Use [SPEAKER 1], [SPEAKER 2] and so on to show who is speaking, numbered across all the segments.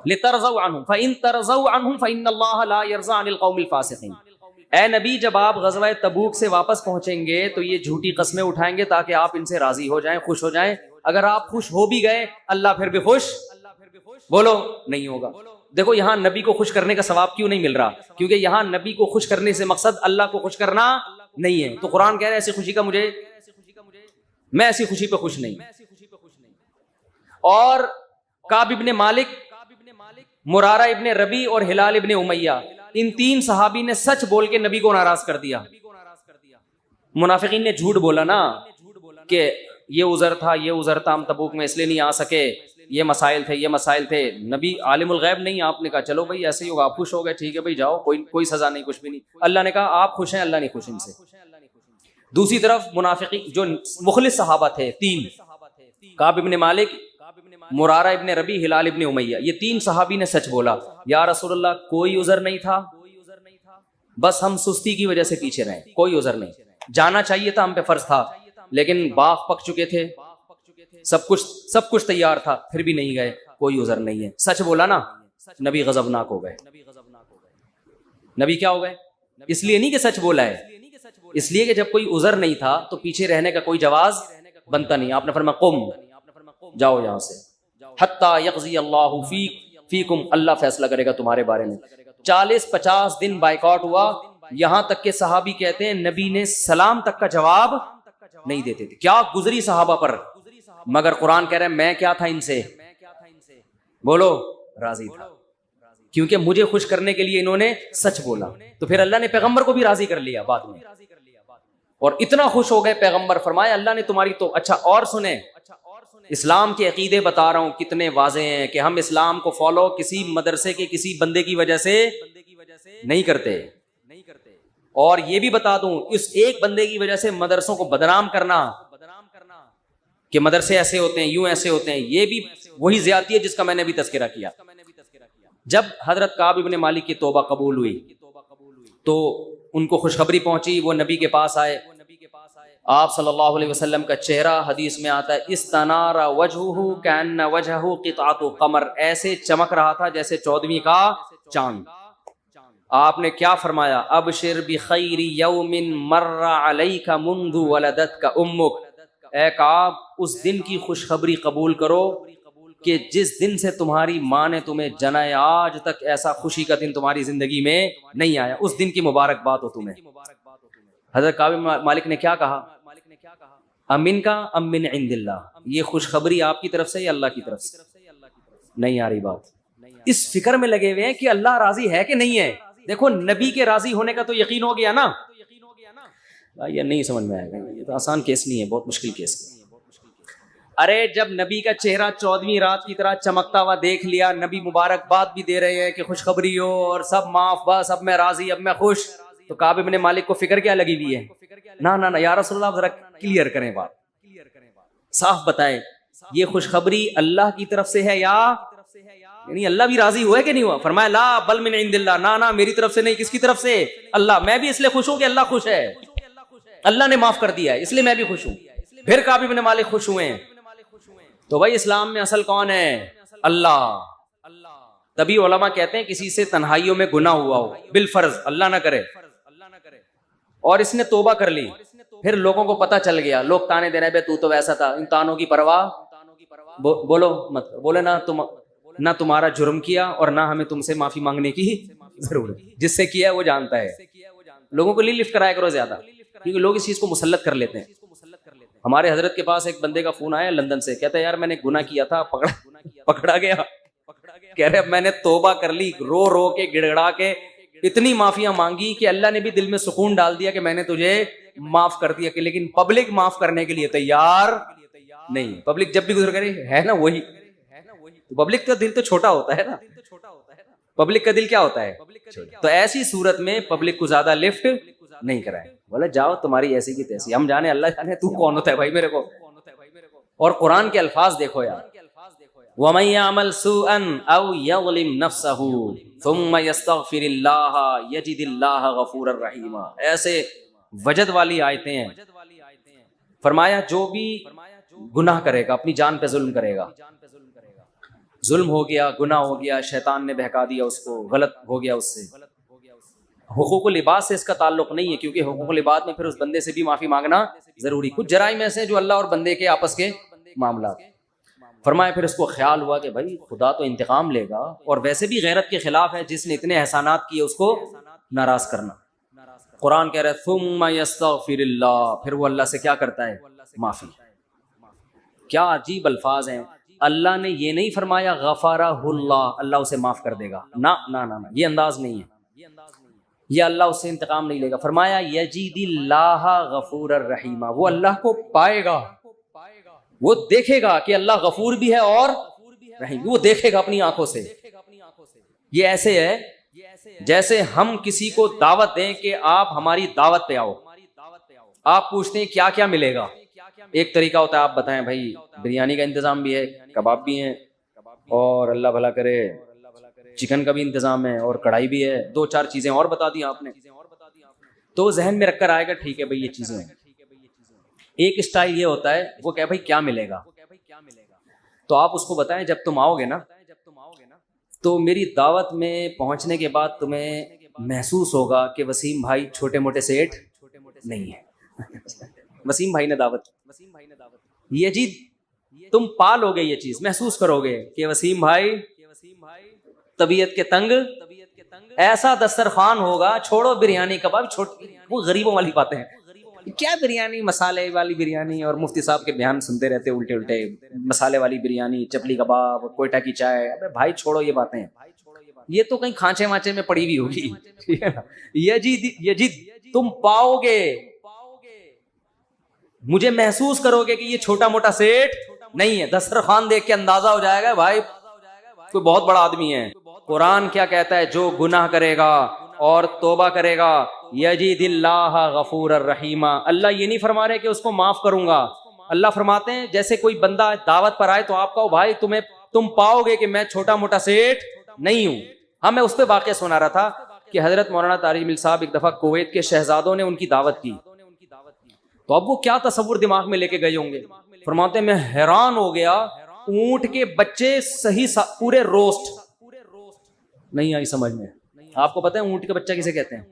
[SPEAKER 1] لترضوا عنهم فإن ترضوا عنهم فإن الله لا يرضى عن القوم الفاسقين. اے نبی جب آپ غزوہ تبوک سے واپس پہنچیں گے تو یہ جھوٹی قسمیں اٹھائیں گے تاکہ آپ ان سے راضی ہو جائیں, خوش ہو جائیں. اگر آپ خوش ہو بھی گئے اللہ پھر بھی خوش بولو نہیں ہوگا. دیکھو یہاں نبی کو خوش کرنے کا ثواب کیوں نہیں مل رہا؟ کیونکہ یہاں نبی کو خوش کرنے سے مقصد اللہ کو خوش کرنا نہیں ہے. تو قرآن کہہ رہا ہے ایسی خوشی کا میں ایسی خوشی پہ خوش نہیں. اور کعب ابن مالک, مرارہ ابن ربی اور ہلال ابن امیہ, ان تین صحابی نے سچ بول کے نبی کو ناراض کر دیا. منافقین نے جھوٹ بولا نا کہ یہ عذر تھا یہ عذر تھا, ہم تبوک میں اس لیے نہیں آ سکے, یہ مسائل تھے یہ مسائل تھے. نبی عالم الغیب نہیں, آپ نے کہا چلو بھائی ایسے ہی ہوگا, آپ خوش ہو گئے ٹھیک ہے بھائی جاؤ, کوئی سزا نہیں کچھ بھی نہیں. اللہ نے کہا آپ خوش ہیں, اللہ نہیں خوش ان سے. دوسری طرف منافقین جو مخلص صحابہ تھے تین, کعب ابن مالک, مرارہ ابن ربی, ہلال ابن امیہ, یہ تین صحابی نے سچ بولا. یا رسول اللہ کوئی عذر نہیں تھا, بس ہم سستی کی وجہ سے پیچھے رہے, کوئی عذر نہیں, جانا چاہیے تھا, ہم پہ فرض تھا, لیکن باغ پک چکے تھے, سب کچھ تیار تھا, پھر بھی نہیں گئے, کوئی عذر نہیں ہے. سچ بولا نا, نبی غضبناک ہو گئے. نبی کیا ہو گئے؟ اس لیے نہیں کہ سچ بولا ہے, اس لیے کہ جب کوئی عذر نہیں تھا تو پیچھے رہنے کا کوئی جواز بنتا نہیں. آپ نے فرمایا قم, جاؤ یہاں سے, حتی یقضی اللہ فیکم, اللہ فیصلہ کرے گا تمہارے بارے میں. 40-50 دن بائیکاٹ ہوا, یہاں تک کہ صحابی کہتے ہیں نبی نے سلام تک کا جواب نہیں دیتے تھے. کیا گزری صحابہ پر, مگر قرآن کہہ رہے ہیں میں کیا تھا ان سے, بولو راضی تھا, کیونکہ مجھے خوش کرنے کے لیے انہوں نے سچ بولا. تو پھر اللہ نے پیغمبر کو بھی راضی کر لیا بعد میں, اور اتنا خوش ہو گئے پیغمبر, فرمایا اللہ نے تمہاری تو. اچھا اور سنیں, اسلام کے عقیدے بتا رہا ہوں کتنے واضح ہیں کہ ہم اسلام کو فالو کسی مدرسے کے کسی بندے کی وجہ سے نہیں کرتے. اور یہ بھی بتا دوں, اس ایک بندے کی وجہ سے مدرسوں کو بدنام کرنا کہ مدرسے ایسے ہوتے ہیں یوں ایسے ہوتے ہیں, یہ بھی وہی زیادتی ہے جس کا میں نے ابھی تذکرہ کیا. جب حضرت کعب ابن مالک کی توبہ قبول ہوئی تو ان کو خوشخبری پہنچی, وہ نبی کے پاس آئے. آپ صلی اللہ علیہ وسلم کا چہرہ حدیث میں آتا ہے استنار وجہہ کأن وجہہ قطعۃ قمر, ایسے چمک رہا تھا جیسے 14ویں کا چاند. آپ نے کیا فرمایا, ابشر بخیر یوم مر علیک منذ ولدتک امک, اے کعب اس دن کی خوشخبری قبول کرو کہ جس دن سے تمہاری ماں نے تمہیں جنا ہے, آج تک ایسا خوشی کا دن تمہاری زندگی میں نہیں آیا, اس دن کی مبارکباد ہو تمہیں. حضرت کعب مالک نے کیا کہا, امن کا ام من عند اللہ, یہ خوشخبری آپ کی طرف سے یا اللہ کی طرف سے؟ نہیں آ رہی بات. اس فکر میں لگے ہوئے ہیں کہ اللہ راضی ہے کہ نہیں ہے. دیکھو نبی کے راضی ہونے کا تو یقین ہو گیا نا, یہ نہیں سمجھ میں آئے گا, یہ تو آسان کیس نہیں ہے, بہت مشکل کیس ہے. ارے جب نبی کا چہرہ 14ویں رات کی طرح چمکتا ہوا دیکھ لیا, نبی مبارکباد بھی دے رہے ہیں کہ خوشخبری ہو اور سب معاف, بس اب میں راضی, اب میں خوش, تو کعب ابن مالک کو فکر کیا لگی ہوئی ہے, نہ یا رسول اللہ ذرا کلیئر کریں بات, صاف بتائیں یہ خوشخبری اللہ کی طرف سے ہے یا یعنی اللہ بھی راضی ہوا ہے کہ نہیں ہوا؟ فرمایا لا بل من عند اللہ, نہ میری طرف سے نہیں, کس کی طرف سے؟ اللہ. میں بھی اس لیے خوش ہوں کہ اللہ خوش ہے, اللہ نے معاف کر دیا ہے, اس لیے میں بھی خوش ہوں. پھر کعب ابن مالک خوش ہوئے ہیں. تو بھائی اسلام میں اصل کون ہے؟ اللہ. تبھی علماء کہتے ہیں کسی سے تنہائیوں میں گناہ ہوا ہو بالفرض, اللہ نہ کرے, اور اس نے توبہ کر لی, پھر لوگوں کو پتہ چل گیا, لوگ تانے دے رہے بے تو ویسا تھا, ان تانوں کی پرواہ بولو مت, بولے نہ تمہارا جرم کیا اور نہ ہمیں تم سے معافی مانگنے کی ضرورت, جس سے کیا ہے وہ جانتا ہے. لوگوں کو نہیں لفٹ کرایا کرو زیادہ, کیونکہ لوگ اس چیز کو مسلط کر لیتے ہیں. ہمارے حضرت کے پاس ایک بندے کا فون آیا لندن سے, کہتا ہے یار میں نے گناہ کیا تھا, پکڑا گیا, کہہ رہے اب میں نے توبہ کر لی, رو رو کے گڑ گڑا کے اتنی معافیاں مانگی کہ اللہ نے بھی دل میں سکون ڈال دیا کہ میں نے تجھے معاف کر دیا, کہ لیکن پبلک معاف کرنے کے لیے تیار نہیں. پبلک جب بھی گزر کرے ہے نا وہی, پبلک کا دل تو چھوٹا ہوتا ہے نا, پبلک کا دل کیا ہوتا ہے, تو ایسی صورت میں پبلک کو زیادہ لفٹ نہیں کرائے, بولے جاؤ تمہاری ایسی کی تیسی, ہم جانے اللہ جانے تو کون ہوتا ہے بھائی میرے کو. اور قرآن کے الفاظ دیکھو یار, وَمَن يَعْمَلْ سُوءًا أَوْ يَظْلِمْ نَفْسَهُ ثُمَّ يَسْتَغْفِرِ اللَّهَ يَجِدِ اللَّهَ غَفُورًا رَحِيمًا. ایسے وجد والی آیتیں ہیں. فرمایا جو بھی گناہ کرے گا, اپنی جان پہ ظلم کرے گا, ظلم ہو گیا، گناہ ہو گیا، شیطان نے بہکا دیا اس کو، غلط ہو گیا اس سے. حقوق العباد سے اس کا تعلق نہیں ہے، کیونکہ حقوق العباد میں پھر اس بندے سے بھی معافی مانگنا ضروری. کچھ جرائم ایسے ہیں جو اللہ اور بندے کے آپس کے معاملات. فرمایا پھر اس کو خیال ہوا کہ بھائی خدا تو انتقام لے گا، اور ویسے بھی غیرت کے خلاف ہے جس نے اتنے احسانات کیے اس کو ناراض کرنا. قرآن کہہ رہا ہے ثم یستغفر اللہ، پھر وہ اللہ سے کیا کرتا ہے؟ معافی. کیا عجیب الفاظ ہیں. اللہ نے یہ نہیں فرمایا غفرہ اللہ، اللہ اسے معاف کر دے گا، نہ نہ نہ، یہ انداز نہیں ہے، یہ اللہ اس سے انتقام نہیں لے گا. فرمایا یجید اللہ غفور الرحیم، وہ اللہ کو پائے گا، وہ دیکھے گا کہ اللہ غفور بھی ہے اور رحیم، وہ دیکھے گا اپنی آنکھوں سے. یہ ایسے ہے جیسے ہم کسی کو دعوت دیں کہ آپ ہماری دعوت پہ آؤ، آپ پوچھتے ہیں کیا کیا ملے گا. ایک طریقہ ہوتا ہے آپ بتائیں بھائی بریانی کا انتظام بھی ہے، کباب بھی ہیں، اور اللہ بھلا کرے چکن کا بھی انتظام ہے، اور کڑھائی بھی ہے، 2-4 چیزیں اور بتا دی آپ نے، تو ذہن میں رکھ کر آئے گا ٹھیک ہے بھائی یہ چیزیں ہیں. ایک اسٹائل یہ ہوتا ہے وہ کہ بھائی کیا ملے گا، تو آپ اس کو بتائیں جب تم آؤ گے نا تو میری دعوت میں پہنچنے کے بعد تمہیں محسوس ہوگا کہ وسیم بھائی چھوٹے موٹے سیٹ نہیں ہے. وسیم بھائی نے دعوت، یہ جی تم پالو گے، یہ چیز محسوس کرو گے کہ وسیم بھائی طبیعت کے تنگ، ایسا دسترخوان ہوگا، چھوڑو بریانی کباب، وہ غریبوں والی باتیں ہیں. کیا بریانی، مسالے والی بریانی، اور مفتی صاحب کے بیان سنتے رہتے الٹے الٹے، مسالے والی بریانی، چپلی کباب، کوئٹہ کی چائے. ابے بھائی چھوڑو یہ باتیں، یہ تو کہیں کھانچے وانچے میں پڑی ہوئی ہوگی. یجید تم پاؤ گے، مجھے محسوس کرو گے کہ یہ چھوٹا موٹا سیٹ نہیں ہے. دسترخوان دیکھ کے اندازہ ہو جائے گا بھائی کوئی بہت بڑا آدمی ہے. قرآن کیا کہتا ہے؟ جو گناہ کرے گا اور توبہ کرے گا یجید اللہ غفور الرحیم. اللہ یہ نہیں فرما رہے کہ اس کو معاف کروں گا، اللہ فرماتے ہیں جیسے کوئی بندہ دعوت پر آئے تو آپ کہو بھائی تم پاؤ گے کہ میں چھوٹا موٹا سیٹ نہیں ہوں. ہاں میں اس پہ واقعہ سنا رہا تھا کہ حضرت مولانا طارق مل صاحب ایک دفعہ کویت کے شہزادوں نے ان کی دعوت کی، تو اب وہ کیا تصور دماغ میں لے کے گئے ہوں گے. فرماتے ہیں میں حیران ہو گیا، اونٹ کے بچے صحیح پورے روسٹ. نہیں آئی سمجھ میں؟ آپ کو پتہ ہے اونٹ کا بچہ کسے کہتے ہیں؟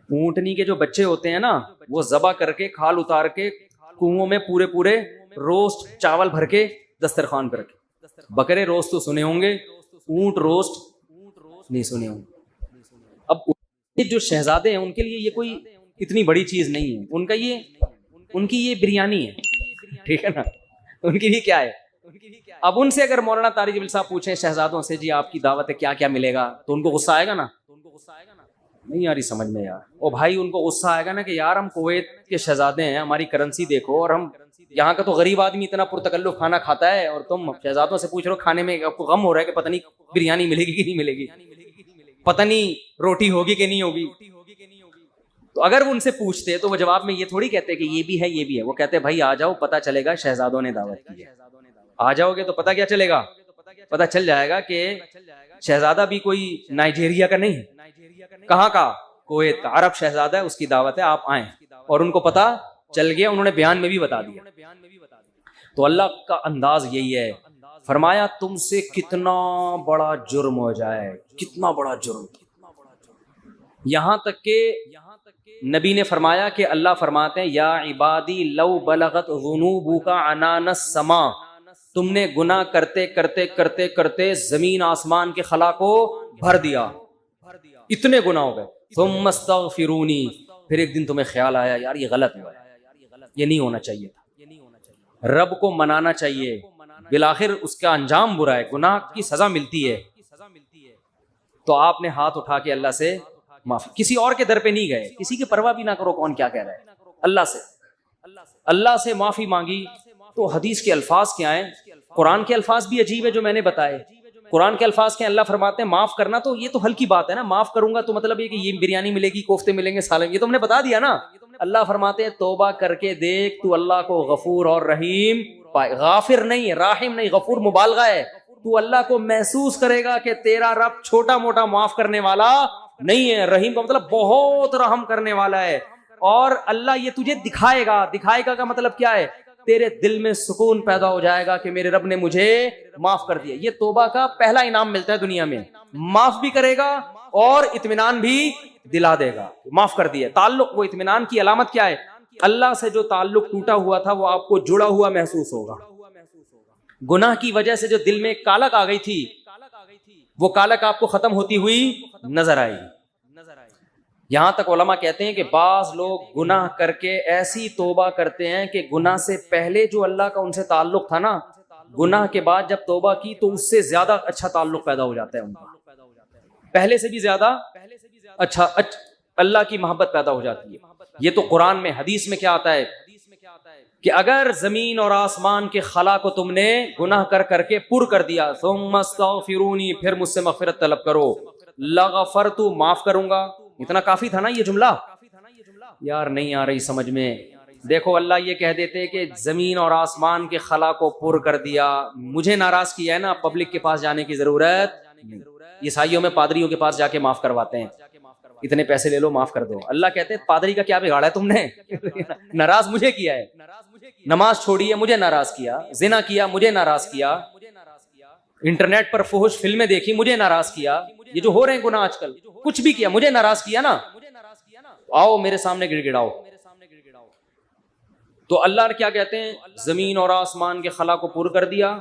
[SPEAKER 1] اونٹنی کے جو بچے ہوتے ہیں نا وہ ذبح کر کے کھال اتار کے کنووں میں پورے روسٹ چاول بھر کے دسترخوان پہ رکھے. بکرے روسٹ تو سنے ہوں گے، اونٹ روسٹ نہیں سنے ہوں گے. اب جو شہزادے ہیں ان کے لیے یہ کوئی اتنی بڑی چیز نہیں ہے، ان کی یہ بریانی ہے، ٹھیک ہے نا، ان کی بھی کیا ہے. اب ان سے اگر مولانا طارق جبیل صاحب پوچھیں شہزادوں سے جی آپ کی دعوت ہے کیا کیا ملے گا، تو ان کو غصہ آئے گا نا، نہیں یار یہ سمجھ میں یار. او بھائی ان کو غصہ آئے گا نا کہ یار ہم کویت کے شہزادے ہیں، ہماری کرنسی دیکھو، اور ہم یہاں کا تو غریب آدمی اتنا پرتکلف کھانا کھاتا ہے، اور تم شہزادوں سے پوچھ رہے ہو کھانے میں، آپ کو غم ہو رہا ہے کہ پتہ نہیں بریانی ملے گی کہ نہیں ملے گی، پتہ نہیں روٹی ہوگی کہ نہیں ہوگی. تو اگر وہ ان سے پوچھتے تو وہ جواب میں یہ تھوڑی کہتے کہ یہ بھی ہے یہ بھی ہے، وہ کہتے بھائی آ جاؤ پتہ چلے گا شہزادوں نے دعوت کی ہے. آ جاؤ گے تو پتہ کیا چلے گا؟ پتہ چل جائے گا کہ شہزادہ بھی کوئی نائجیریا کا نہیں، کہاں کا؟ کویت کا، عرب شہزادہ ہے، اس کی دعوت ہے، آپ آئیں. اور ان کو پتہ چل گیا، انہوں نے بیان میں بھی بتا دیا. تو اللہ کا انداز یہی ہے. فرمایا تم سے کتنا بڑا جرم ہو جائے، کتنا بڑا جرم، یہاں تک کہ نبی نے فرمایا کہ اللہ فرماتے ہیں یا عبادی لو بلغت ذنوبک عنان السماء، تم نے گناہ کرتے کرتے کرتے کرتے زمین آسمان کے خلا کو بھر دیا، اتنے گناہ ہو گئے. ثم استغفرونی، پھر ایک دن تمہیں خیال آیا یار یہ غلط ہوا ہے، یہ نہیں ہونا چاہیے تھا، رب کو منانا چاہیے، بالآخر اس کا انجام برا ہے، گناہ کی سزا ملتی ہے. تو آپ نے ہاتھ اٹھا کے اللہ سے معافی، کسی اور کے در پہ نہیں گئے، کسی کی پرواہ بھی نہ کرو کون کیا کہہ رہا ہے، اللہ سے معافی مانگی. تو حدیث کے الفاظ کیا ہیں؟ قرآن کے الفاظ بھی عجیب ہے جو میں نے بتائے. قرآن کے الفاظ کے اللہ فرماتے ہیں معاف کرنا، تو یہ تو ہلکی بات ہے نا، معاف کروں گا تو مطلب یہ کہ یہ بریانی ملے گی، کوفتے ملیں گے، سالن، یہ تو ہم نے بتا دیا نا. اللہ فرماتے ہیں توبہ کر کے دیکھ تو اللہ کو غفور اور رحیم پائے. غافر نہیں، راحم نہیں، غفور مبالغہ ہے. تو اللہ کو محسوس کرے گا کہ تیرا رب چھوٹا موٹا معاف کرنے والا نہیں ہے، رحیم کا مطلب بہت رحم کرنے والا ہے. اور اللہ یہ تجھے دکھائے گا، دکھائے گا کا مطلب کیا ہے؟ تیرے دل میں سکون پیدا ہو جائے گا کہ میرے رب نے مجھے معاف کر دیا. یہ توبہ کا پہلا انعام ملتا ہے دنیا میں, معاف بھی کرے گا اور اطمینان بھی دلا دے گا, معاف کر دیا. تعلق, وہ اطمینان کی علامت کیا ہے؟ اللہ سے جو تعلق ٹوٹا ہوا تھا وہ آپ کو جڑا ہوا محسوس ہوگا. گناہ کی وجہ سے جو دل میں کالک آ گئی تھی وہ کالک آپ کو ختم ہوتی ہوئی نظر آئے گی. یہاں تک علماء کہتے ہیں کہ بعض لوگ گناہ کر کے ایسی توبہ کرتے ہیں کہ گناہ سے پہلے جو اللہ کا ان سے تعلق تھا نا, گناہ کے بعد جب توبہ کی تو اس سے زیادہ اچھا تعلق پیدا ہو جاتا ہے ان کا, پہلے سے بھی زیادہ اچھا اللہ کی محبت پیدا ہو جاتی ہے. یہ تو قرآن میں, حدیث میں کیا آتا ہے کہ اگر زمین اور آسمان کے خلا کو تم نے گناہ کر کر کے پر کر دیا, ثم استغفرونی, پھر مجھ سے مغفرت طلب کرو, لغفرت, معاف کروں گا. اتنا کافی تھا نا یہ جملہ؟ یار نہیں آ رہی سمجھ میں. دیکھو اللہ یہ کہہ دیتے کہ زمین اور آسمان کے خلا کو پر کر دیا, مجھے ناراض کیا ہے نا, پبلک کے پاس جانے کی ضرورت نہیں. عیسائیوں میں پادریوں کے پاس جا کے معاف کرواتے ہیں, اتنے پیسے لے لو معاف کر دو. اللہ کہتے ہیں پادری کا کیا بگاڑا ہے تم نے؟ ناراض مجھے کیا ہے, نماز چھوڑی ہے مجھے ناراض کیا, زنا کیا مجھے ناراض کیا, انٹرنیٹ پر فحش فلمیں دیکھی مجھے ناراض کیا, یہ جو ہو رہے ہیں گناہ آج کل, کچھ بھی کیا مجھے ناراض کیا نا, آؤ میرے سامنے گڑ گڑاؤ. تو اللہ نے کیا کہتے ہیں, زمین اور آسمان کے خلا کو پر کر دیا,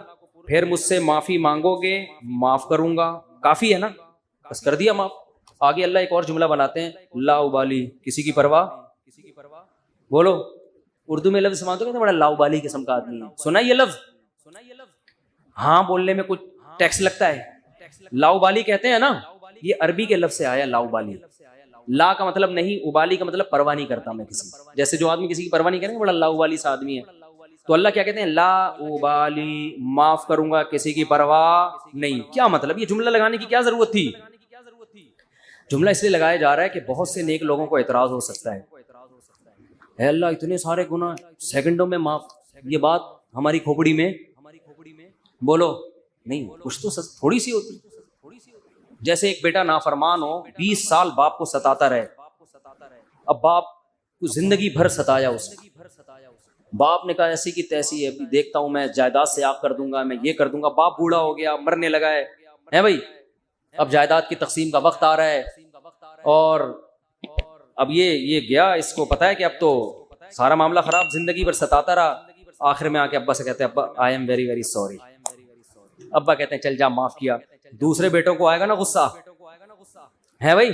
[SPEAKER 1] پھر مجھ سے معافی مانگو گے معاف کروں گا. کافی ہے نا, بس کر دیا معاف. آگے اللہ ایک اور جملہ بناتے ہیں, لا ابالی, کسی کی پرواہ. بولو اردو میں لفظ سمجھتے ہو, بڑا لا ابالی قسم کا آدمی ہے. سنا یہ لفظ؟ ہاں بولنے میں کچھ ٹیکس لگتا ہے. لا ابالی کہتے ہیں نا, یہ عربی کے لفظ سے آیا لا ابالی. لا کا مطلب نہیں, ابالی کا مطلب پرواہ نہیں کرتا میں کسی, جیسے جو آدمی کسی کی پرواہ نہیں کرے بڑا لا ابالی سا آدمی ہے. تو اللہ کیا کہتے ہیں, لا ابالی, معاف کروں گا کسی کی پرواہ نہیں. کیا مطلب؟ یہ جملہ لگانے کی کیا ضرورت تھی؟ جملہ اس لیے لگایا جا رہا ہے کہ بہت سے نیک لوگوں کو اعتراض ہو سکتا ہے, اے اللہ اتنے سارے گناہ سیکنڈوں میں معاف, یہ بات ہماری کھوپڑی میں بولو نہیں, کچھ تو تھوڑی سی ہوتی. جیسے ایک بیٹا نافرمان ہو, 20 سال باپ کو ستاتا رہے, اب باپ کو زندگی بھر ستایا اس نے, باپ نے کہا ایسی کی تیسی ہے, دیکھتا ہوں میں جائیداد سے آپ کر دوں گا, میں یہ کر دوں گا. باپ بوڑھا ہو گیا, مرنے لگا ہے بھائی, اب جائیداد کی تقسیم کا وقت آ رہا ہے, اور اب یہ گیا, اس کو پتا ہے کہ اب تو سارا معاملہ خراب, زندگی بھر ستاتا رہا. آخر میں آ کے ابا سے کہتے ہیں, ابا I am very very sorry. ابا کہتے ہیں چل جا معاف کیا. دوسرے بیٹوں کو آئے گا نا غصہ, ہے بھائی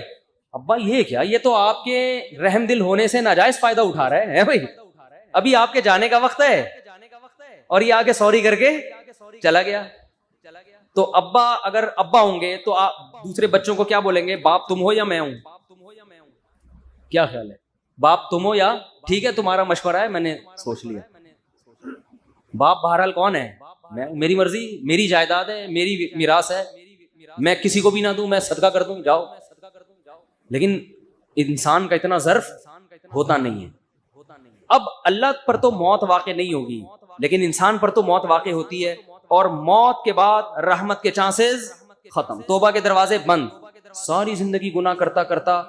[SPEAKER 1] ابا یہ کیا, یہ تو آپ کے رحم دل ہونے سے ناجائز فائدہ اٹھا رہا ہے بھائی, ابھی آپ کے جانے کا وقت ہے اور یہ آگے سوری کر کے چلا گیا. تو ابا اگر ابا ہوں گے تو آپ دوسرے بچوں کو کیا بولیں گے, باپ تم ہو یا میں ہوں؟ کیا خیال ہے, باپ تم ہو یا ٹھیک ہے تمہارا مشورہ ہے میں نے سوچ لیا. باپ بہرحال کون ہے, میں, میری مرضی, میری جائیداد ہے, میری میراث ہے, میں کسی کو بھی نہ دوں, میں صدقہ کر دوں, جاؤ. لیکن انسان کا اتنا ظرف ہوتا نہیں ہے. اب اللہ پر تو موت واقع نہیں ہوگی, لیکن انسان پر تو موت واقع ہوتی ہے, اور موت کے بعد رحمت کے چانسز ختم, توبہ کے دروازے بند. ساری زندگی گناہ کرتا کرتا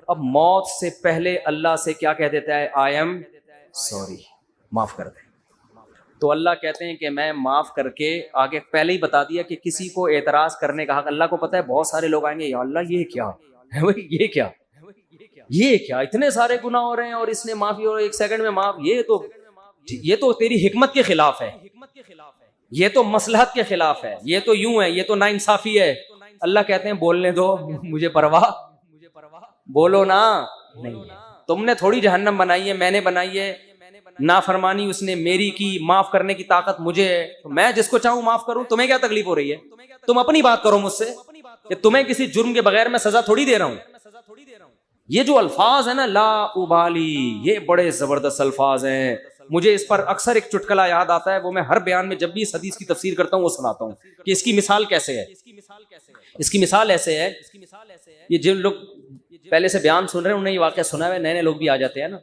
[SPEAKER 1] اب موت سے پہلے اللہ سے کیا کہہ دیتا ہے, آئی ایم سوری, معاف کر دے. تو اللہ کہتے ہیں کہ میں معاف کر کے, آگے پہلے ہی بتا دیا کہ کسی کو اعتراض کرنے کا حق, اللہ کو پتا ہے بہت سارے لوگ آئیں گے, یا اللہ یہ کیا ہے بھائی, یہ کیا اتنے سارے گناہ ہو رہے ہیں اور اس نے معافی اور 1 سیکنڈ میں معاف, یہ تو تیری حکمت کے خلاف ہے, یہ تو مصلحت کے خلاف ہے, یہ تو یوں ہے, یہ تو ناانصافی ہے. اللہ کہتے ہیں بولنے دو, مجھے پرواہ, بولو نا, نہیں تم نے تھوڑی جہنم بنائی ہے, میں نے بنائی ہے. نافرمانی اس نے میری کی, معاف کرنے کی طاقت مجھے ہے, تو میں جس کو چاہوں معاف کروں. تمہیں کیا تکلیف ہو رہی ہے, تم اپنی بات کرو مجھ سے, کہ تمہیں کسی جرم کے بغیر میں سزا تھوڑی دے رہا ہوں. یہ جو الفاظ ہیں نا لا ابالی, یہ بڑے زبردست الفاظ ہیں. مجھے اس پر اکثر ایک چٹکلا یاد آتا ہے, وہ میں ہر بیان میں جب بھی اس حدیث کی تفسیر کرتا ہوں وہ سناتا ہوں کہ اس کی مثال کیسے ہے. اس کی مثال ایسے ہے, یہ جن لوگ پہلے سے بیان سن رہے ہیں انہیں یہ واقعہ سنا ہے, نئے نئے لوگ بھی آ جاتے ہیں نا,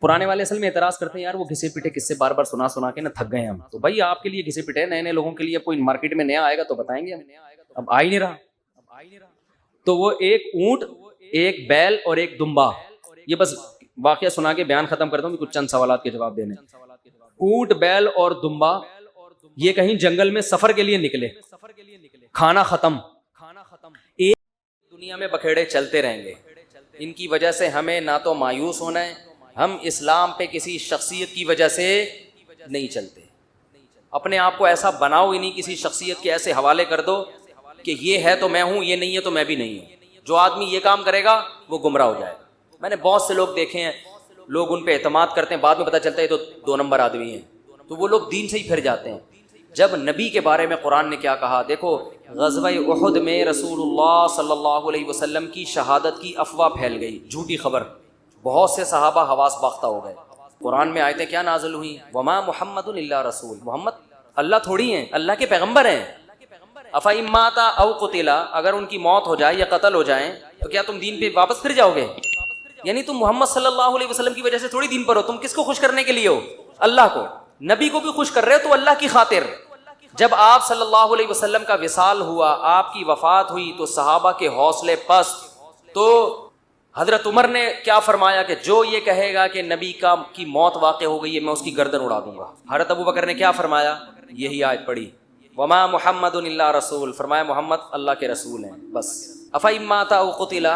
[SPEAKER 1] پرانے والے اصل میں اعتراض کرتے ہیں, یار وہ گھسے پٹے قصے بار بار سنا کے نا تھک گئے ہم. تو بھائی آپ کے لیے گھسے پٹے, نئے نئے لوگوں کے لیے کوئی مارکیٹ میں نیا آئے گا تو بتائیں گے ہم, اب آ ہی نہیں رہا. تو وہ ایک اونٹ, ایک بیل اور ایک دمبا, یہ بس واقعہ سنا کے بیان ختم کرتا ہوں, کچھ چند سوالات کے جواب دینے. اونٹ بیل اور دمبا یہ کہیں جنگل میں سفر کے لیے نکلے, کھانا ختم, ایک دنیا میں بکھیڑے چلتے رہیں گے. ان کی وجہ سے ہمیں نہ تو مایوس ہونا ہے, ہم اسلام پہ کسی شخصیت کی وجہ سے نہیں چلتے. اپنے آپ کو ایسا بناؤ ہی نہیں, کسی شخصیت کے ایسے حوالے کر دو کہ یہ ہے تو میں ہوں, یہ نہیں ہے تو میں بھی نہیں ہوں. جو آدمی یہ کام کرے گا وہ گمراہ ہو جائے گا. میں نے بہت سے لوگ دیکھے ہیں, لوگ ان پہ اعتماد کرتے ہیں, بعد میں پتہ چلتا ہے یہ تو 2 نمبر آدمی ہیں, تو وہ لوگ دین سے ہی پھر جاتے ہیں. جب نبی کے بارے میں قرآن نے کیا کہا, دیکھو غزوہ احد میں رسول اللہ صلی اللہ علیہ وسلم کی شہادت کی افواہ پھیل گئی, جھوٹی خبر, بہت سے صحابہ حواس باختہ ہو گئے. قرآن میں آیتیں کیا نازل ہوئیں, وما محمد الا رسول, محمد اللہ تھوڑی ہیں, اللہ کے پیغمبر ہیں. افإن مات او قتل, اگر ان کی موت ہو جائے یا قتل ہو جائیں تو کیا تم دین پہ واپس پھر جاؤ گے؟ یعنی تم محمد صلی اللہ علیہ وسلم کی وجہ سے تھوڑی دین پر ہو, تم کس کو خوش کرنے کے لیے ہو؟ اللہ کو. نبی کو بھی خوش کر رہے ہو تو اللہ کی خاطر. جب آپ صلی اللہ علیہ وسلم کا وصال ہوا, آپ کی وفات ہوئی, تو صحابہ کے حوصلے پست. تو حضرت عمر نے کیا فرمایا کہ جو یہ کہے گا کہ نبی کی موت واقع ہو گئی ہے, میں اس کی گردن اڑا دوں گا. حضرت ابو بکر نے کیا فرمایا, یہی آیت پڑھی, وما محمد الا رسول, فرمایا محمد اللہ کے رسول ہیں بس. افإن مات او قتل,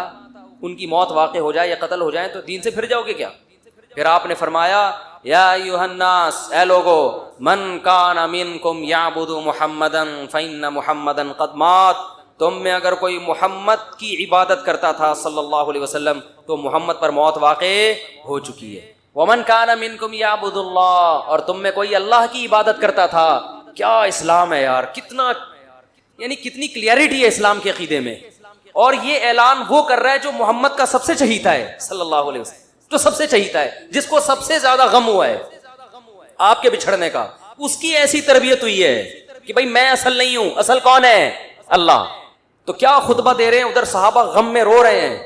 [SPEAKER 1] ان کی موت واقع ہو جائے یا قتل ہو جائیں تو دین سے پھر جاؤ گے کیا؟ پھر آپ نے فرمایا یا ایھا الناس, اے لوگو, من کان منکم یعبد محمدا فإن محمدا قد مات, تم میں اگر کوئی محمد کی عبادت کرتا تھا صلی اللہ علیہ وسلم تو محمد پر موت واقع ہو چکی ہے. ومن کان منکم یعبد اللہ, اور تم میں کوئی اللہ کی عبادت کرتا تھا. کیا اسلام ہے یار, کتنا یعنی کتنی کلیئرٹی ہے اسلام کے عقیدے میں. اور یہ اعلان وہ کر رہا ہے جو محمد کا سب سے چہیتا ہے صلی اللہ علیہ وسلم, جو سب سے چہیتا ہے, جس کو سب سے زیادہ غم ہوا ہے آپ کے بچھڑنے کا. اس کی ایسی تربیت ہوئی ہے کہ بھائی میں اصل نہیں ہوں, اصل کون ہے؟ اللہ. تو کیا خطبہ دے رہے ہیں, ادھر صحابہ غم میں رو رہے ہیں,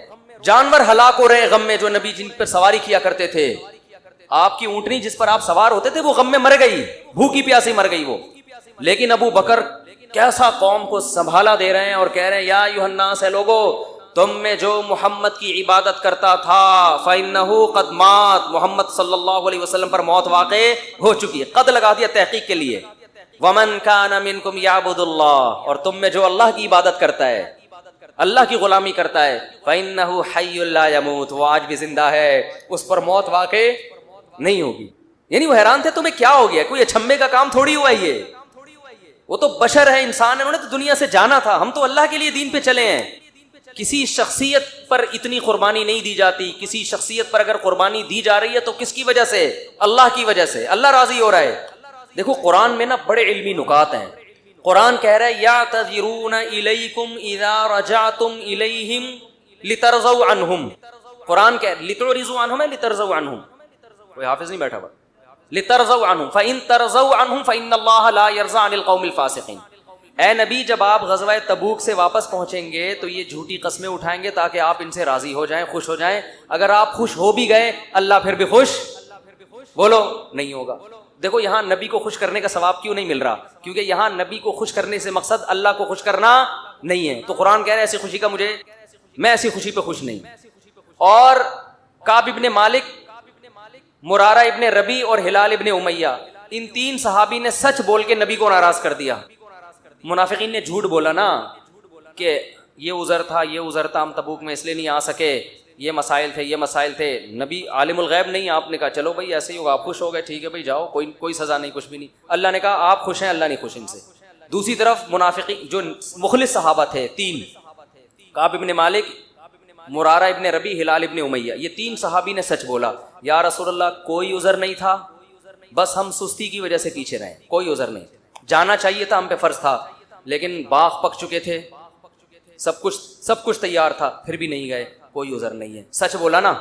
[SPEAKER 1] جانور ہلاک ہو رہے ہیں غم میں, جو نبی جن پر سواری کیا کرتے تھے. آپ کی اونٹنی جس پر آپ سوار ہوتے تھے وہ غم میں مر گئی, بھوکی پیاسی مر گئی وہ. لیکن ابو بکر کیسا قوم کو سنبھالا دے رہے ہیں اور کہہ رہے ہیں یا ایھا الناس, اے لوگو, تم میں جو محمد کی عبادت کرتا تھا فإنہ قد مات, محمد صلی اللہ علیہ وسلم پر موت واقع ہو چکی ہے. قد لگا دیا تحقیق کے لیے. ومن کان منکم یعبد اللہ, اور تم میں جو اللہ کی عبادت کرتا ہے, اللہ کی غلامی کرتا ہے, فإنہ حی لا یموت, وہ آج بھی زندہ ہے, اس پر موت واقع نہیں ہوگی. یعنی وہ حیران تھے تمہیں کیا ہو گیا, کوئی اچھمے کا کام تھوڑی ہوا یہ, وہ تو بشر ہے, انسان ہے, انہوں نے تو دنیا سے جانا تھا. ہم تو اللہ کے لیے دین پہ چلے ہیں. کسی شخصیت پر اتنی قربانی نہیں دی جاتی. کسی شخصیت پر اگر قربانی دی جا رہی ہے تو کس کی وجہ سے؟ اللہ کی وجہ سے. اللہ راضی ہو رہا ہے. دیکھو قرآن میں نا بڑے علمی نکات ہیں. قرآن کہہ رہا ہے یعتذرون الیکم اذا رجعتم الیہم لترضوا عنہم. قرآن کہہ لتعرضوا عنہم ہے لترضوا عنہم, کوئی حافظ نہیں بیٹھا ہوا. لترضوا عنہم فإن ترضوا عنہم فإن اللہ لا یرضى عن القوم الفاسقین. اے نبی, جب آپ غزوہ تبوک سے واپس پہنچیں گے تو یہ جھوٹی قسمیں اٹھائیں گے تاکہ آپ ان سے راضی ہو جائیں, خوش ہو جائیں. اگر آپ خوش ہو بھی گئے, اللہ پھر بھی خوش بولو نہیں ہوگا. دیکھو یہاں نبی کو خوش کرنے کا ثواب کیوں نہیں مل رہا, کیونکہ یہاں نبی کو خوش کرنے سے مقصد اللہ کو خوش کرنا نہیں ہے. تو قرآن کہہ رہے ایسی خوشی کا میں ایسی خوشی پہ خوش نہیں. اور کعب ابن مالک, مرارہ ابن ربی اور ہلال ابن امیہ, ان 3 صحابی نے سچ بول کے نبی کو ناراض کر دیا. منافقین نے جھوٹ بولا نا کہ یہ عذر تھا, یہ عذر تھا, ہم تبوک میں اس لیے نہیں آ سکے, یہ مسائل تھے, یہ مسائل تھے. نبی عالم الغیب نہیں, آپ نے کہا چلو بھائی ایسے ہی ہوگا, آپ خوش ہو گئے, ٹھیک ہے بھائی جاؤ, کوئی سزا نہیں, کچھ بھی نہیں. اللہ نے کہا آپ خوش ہیں, اللہ نہیں خوش ان سے. دوسری طرف منافقین جو مخلص صحابہ تھے 3, کعب ابن مالک, مرارہ ابن ربی, ہلال ابن امیہ, یہ 3 صحابی نے سچ بولا. یا رسول اللہ کوئی عذر نہیں تھا, بس ہم سستی کی وجہ سے پیچھے رہے, کوئی عذر نہیں. جانا چاہیے تھا, ہم پہ فرض تھا, لیکن باغ پک چکے تھے, سب کچھ تیار تھا, پھر بھی نہیں گئے, کوئی عذر نہیں ہے. سچ بولا نا,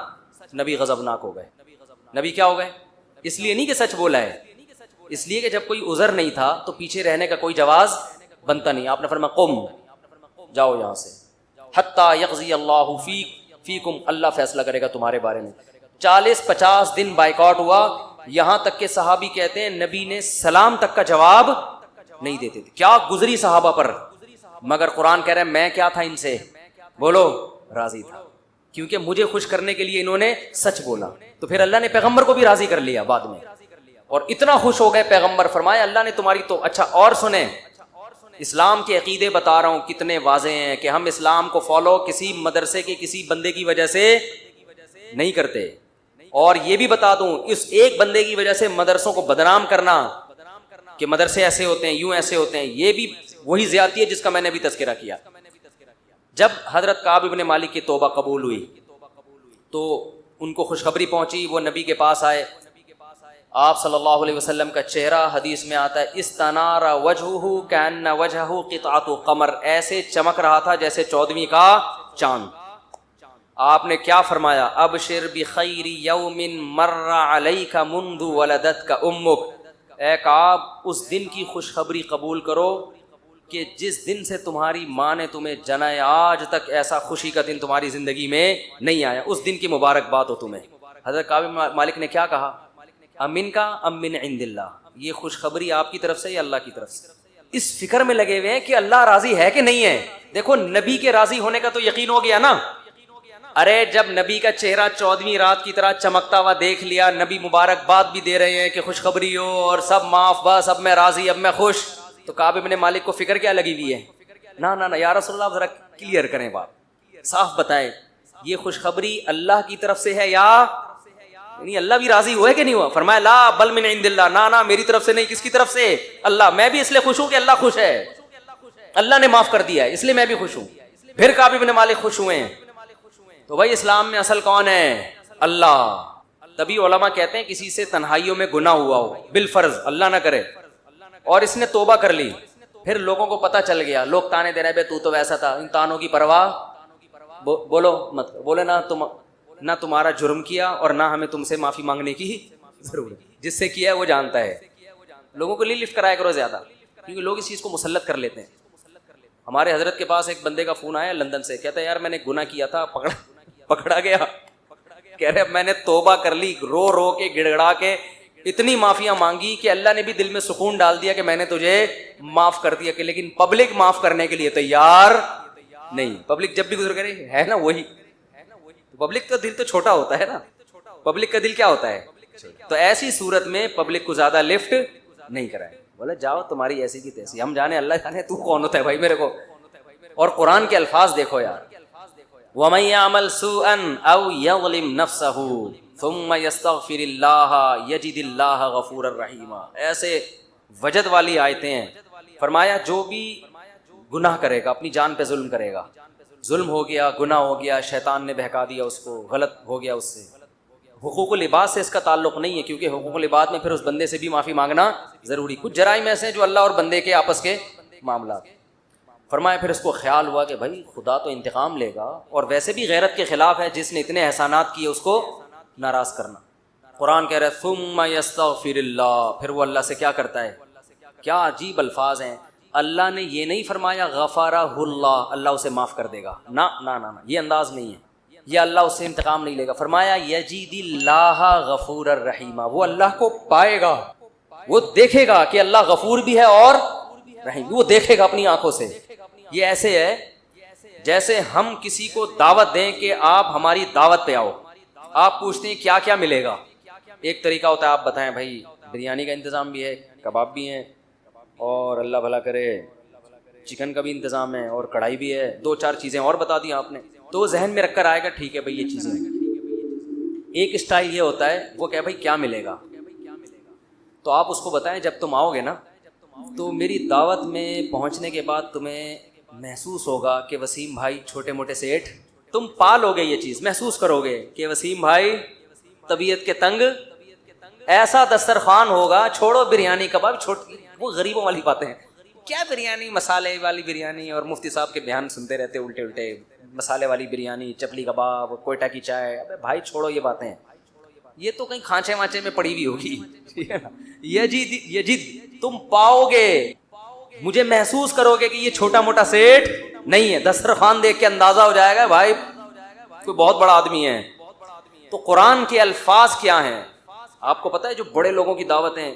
[SPEAKER 1] نبی غضبناک ہو گئے. نبی کیا ہو گئے؟ اس لیے نہیں کہ سچ بولا ہے, اس لیے کہ جب کوئی عذر نہیں تھا تو پیچھے رہنے کا کوئی جواز بنتا نہیں. آپ نے فرمایا قم, جاؤ یہاں سے, حتی یقضی اللہ فیکم, اللہ فیصلہ کرے گا تمہارے بارے میں. 40-50 دن بائیکاٹ ہوا, یہاں تک کہ صحابی کہتے ہیں نبی نے سلام تک کا جواب نہیں دیتے تھے. کیا گزری صحابہ پر, مگر قرآن کہہ رہا ہے میں کیا تھا ان سے, بولو راضی تھا, کیونکہ مجھے خوش کرنے کے لیے انہوں نے سچ بولا. تو پھر اللہ نے پیغمبر کو بھی راضی کر لیا بعد میں. اور اتنا خوش ہو گئے پیغمبر، فرمایا اللہ نے تمہاری تو اچھا اور سنیں، اسلام کے عقیدے بتا رہا ہوں کتنے واضح ہیں کہ ہم اسلام کو فالو کسی مدرسے کے کسی بندے کی وجہ سے نہیں کرتے، اور یہ بھی بتا دوں اس ایک بندے کی وجہ سے مدرسوں کو بدنام کرنا کہ مدرسے ایسے ہوتے ہیں یوں ایسے ہوتے ہیں، یہ بھی وہی زیادتی ہے جس کا میں نے ابھی تذکرہ کیا۔ جب حضرت کعب ابن مالک کی توبہ قبول ہوئی تو ان کو خوشخبری پہنچی، وہ نبی کے پاس آئے، آپ صلی اللہ علیہ وسلم کا چہرہ حدیث میں آتا ہے استنار وجہہ کأن وجہہ قطعۃ قمر، ایسے چمک رہا تھا جیسے 14ویں کا چاند۔ آپ نے کیا فرمایا؟ ابشر بخیر یوم مر علیک منذ ولدتک امک، اے کعب اس دن کی خوشخبری قبول کرو کہ جس دن سے تمہاری ماں نے تمہیں جنا ہے آج تک ایسا خوشی کا دن تمہاری زندگی میں نہیں آیا، اس دن کی مبارکباد ہو تمہیں۔ حضرت کعب مالک نے کیا کہا؟ امن کا ام من عند اللہ، یہ خوشخبری آپ کی طرف سے یا اللہ کی طرف سے؟ اس فکر میں لگے ہوئے ہیں کہ اللہ راضی ہے کہ نہیں ہے۔ دیکھو نبی کے راضی ہونے کا تو یقین ہو گیا نا، ارے جب نبی کا چہرہ 14ویں رات کی طرح چمکتا ہوا دیکھ لیا، نبی مبارکباد بھی دے رہے ہیں کہ خوشخبری ہو اور سب معاف، بس اب میں راضی، اب میں خوش، تو کعب ابن مالک کو فکر کیا لگی ہوئی ہے؟ نہ یا رسول اللہ ذرا کلیئر کریں بات، صاف بتائیں یہ خوشخبری اللہ کی طرف سے ہے یا نہیں؟ اللہ بھی راضی ہوا ہے کہ نہیں ہوا؟ فرمایا لا بل من عند اللہ، نہ میری طرف سے نہیں، کس کی طرف سے؟ اللہ۔ میں بھی اس لیے خوش ہوں کہ اللہ خوش ہے، اللہ نے معاف کر دیا ہے، اس لیے میں بھی خوش ہوں۔ پھر کعب ابن مالک خوش ہوئے ہیں۔ تو بھائی اسلام میں اصل کون ہے؟ اللہ۔ تبھی علماء کہتے ہیں کسی سے تنہائیوں میں گناہ ہوا ہو بالفرض، اللہ نہ کرے، اور اس نے توبہ کر لی، پھر لوگوں کو پتہ چل گیا، لوگ تانے دے رہے بے تو تو ویسا تھا، ان تانوں کی پرواہ بولو مت، بولے نہ تمہارا جرم کیا اور نہ ہمیں تم سے معافی مانگنے کی ضرورت، جس سے کیا ہے وہ جانتا ہے۔ لوگوں کو لفٹ کرایا کرو زیادہ، کیونکہ لوگ اس چیز کو مسلط کر لیتے ہیں۔ ہمارے حضرت کے پاس ایک بندے کا فون آیا لندن سے، کہتا ہے یار میں نے گناہ کیا تھا، پکڑا گیا، کہہ رہے میں نے توبہ کر لی، رو رو کے گڑ گڑا کے اتنی معافیاں مانگی کہ اللہ نے بھی دل میں سکون ڈال دیا کہ میں نے تجھے معاف کر دیا، کہ لیکن پبلک معاف کرنے کے لیے تیار نہیں۔ پبلک جب بھی گزر کرے ہے نا وہی، پبلک کا دل تو چھوٹا ہوتا ہے نا، پبلک کا دل کیا ہوتا ہے؟ تو ایسی صورت میں پبلک کو زیادہ لفٹ نہیں کرائے، بولے جاؤ تمہاری ایسی کی تیسی، ہم جانے اللہ جانے تو کون ہوتا ہے بھائی میرے کو۔ اور قرآن کے الفاظ دیکھو یار، وَمَن يَعْمَلْ سُوءًا أَوْ يَظْلِمْ نَفْسَهُ ثُمَّ يَسْتَغْفِرِ اللَّهَ يَجِدِ اللَّهَ غَفُورًا رَحِيمًا، ایسے وجد والی آیتیں ہیں۔ فرمایا جو بھی گناہ کرے گا، اپنی جان پہ ظلم کرے گا، ظلم ہو گیا، گناہ ہو گیا، شیطان نے بہکا دیا اس کو، غلط ہو گیا اس سے، حقوق العباد سے اس کا تعلق نہیں ہے، کیونکہ حقوق العباد میں پھر اس بندے سے بھی معافی مانگنا ضروری۔ کچھ جرائم ایسے ہیں جو اللہ اور بندے کے آپس کے معاملات۔ فرمایا پھر اس کو خیال ہوا کہ بھائی خدا تو انتقام لے گا، اور ویسے بھی غیرت کے خلاف ہے جس نے اتنے احسانات کیے اس کو ناراض کرنا۔ قرآن کہہ رہا ہے ثم یستغفر اللہ، پھر وہ اللہ سے کیا کرتا ہے؟ کیا عجیب الفاظ ہیں، اللہ نے یہ نہیں فرمایا غفارہ اللہ، اللہ اسے معاف کر دے گا، نہ نہ نہ، یہ انداز نہیں ہے، یہ اللہ اس سے انتقام نہیں لے گا۔ فرمایا یجید اللہ غفور الرحیم، وہ اللہ کو پائے گا، وہ دیکھے گا کہ اللہ غفور بھی ہے اور رحیم، وہ دیکھے گا اپنی آنکھوں سے۔ یہ ایسے ہے جیسے ہم کسی کو دعوت دیں کہ آپ ہماری دعوت پہ آؤ، آپ پوچھتے ہیں کیا کیا ملے گا۔ ایک طریقہ ہوتا ہے آپ بتائیں بھائی بریانی کا انتظام بھی ہے، کباب بھی ہیں، اور اللہ بھلا کرے چکن کا بھی انتظام ہے، اور کڑھائی بھی ہے، 2-4 چیزیں اور بتا دی آپ نے، تو ذہن میں رکھ کر آئے گا ٹھیک ہے بھائی یہ چیزیں۔ ایک اسٹائل یہ ہوتا ہے وہ کہ بھائی کیا ملے گا، تو آپ اس کو بتائیں جب تم آؤ گے نا تو میری دعوت میں پہنچنے کے بعد تمہیں محسوس ہوگا کہ وسیم بھائی چھوٹے موٹے سیٹھ، تم پالو گے، یہ چیز محسوس کرو گے کہ وسیم بھائی طبیعت کے تنگ، ایسا دسترخوان ہوگا، چھوڑو بریانی کباب، وہ غریبوں والی باتیں ہیں، کیا بریانی، مسالے والی بریانی، اور مفتی صاحب کے بیان سنتے رہتے الٹے الٹے، مسالے والی بریانی، چپلی کباب، کوئٹہ کی چائے، ابے بھائی چھوڑو یہ باتیں، یہ تو کہیں کھانچے وانچے میں پڑی ہوئی ہوگی، ٹھیک ہے نا۔ یجد تم پاؤ گے، مجھے محسوس کرو گے کہ یہ چھوٹا موٹا سیٹ نہیں ہے، دسترخوان دیکھ کے اندازہ ہو جائے گا بھائی کوئی بہت بڑا آدمی ہے۔ تو قرآن کے الفاظ کیا ہیں آپ کو پتہ ہے؟ جو بڑے لوگوں کی دعوت ہیں،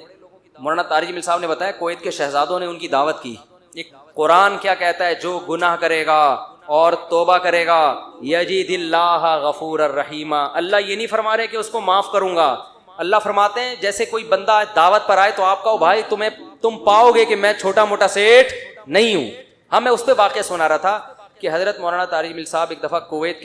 [SPEAKER 1] مولانا طارق جمیل صاحب نے بتایا کویت کے شہزادوں نے ان کی دعوت کی۔ ایک قرآن کیا کہتا ہے؟ جو گناہ کرے گا اور توبہ کرے گا یجید اللہ غفور الرحیم، اللہ یہ نہیں فرما رہے کہ اس کو معاف کروں گا، اللہ فرماتے ہیں جیسے کوئی بندہ دعوت پر آئے تو آپ کہو بھائی تم پاؤ گے کہ میں چھوٹا موٹا سیٹ نہیں ہوں. ہاں میں اس پہ واقعہ سنا رہا تھا کہ حضرت مولانا طارق جمیل صاحب ایک دفعہ کویت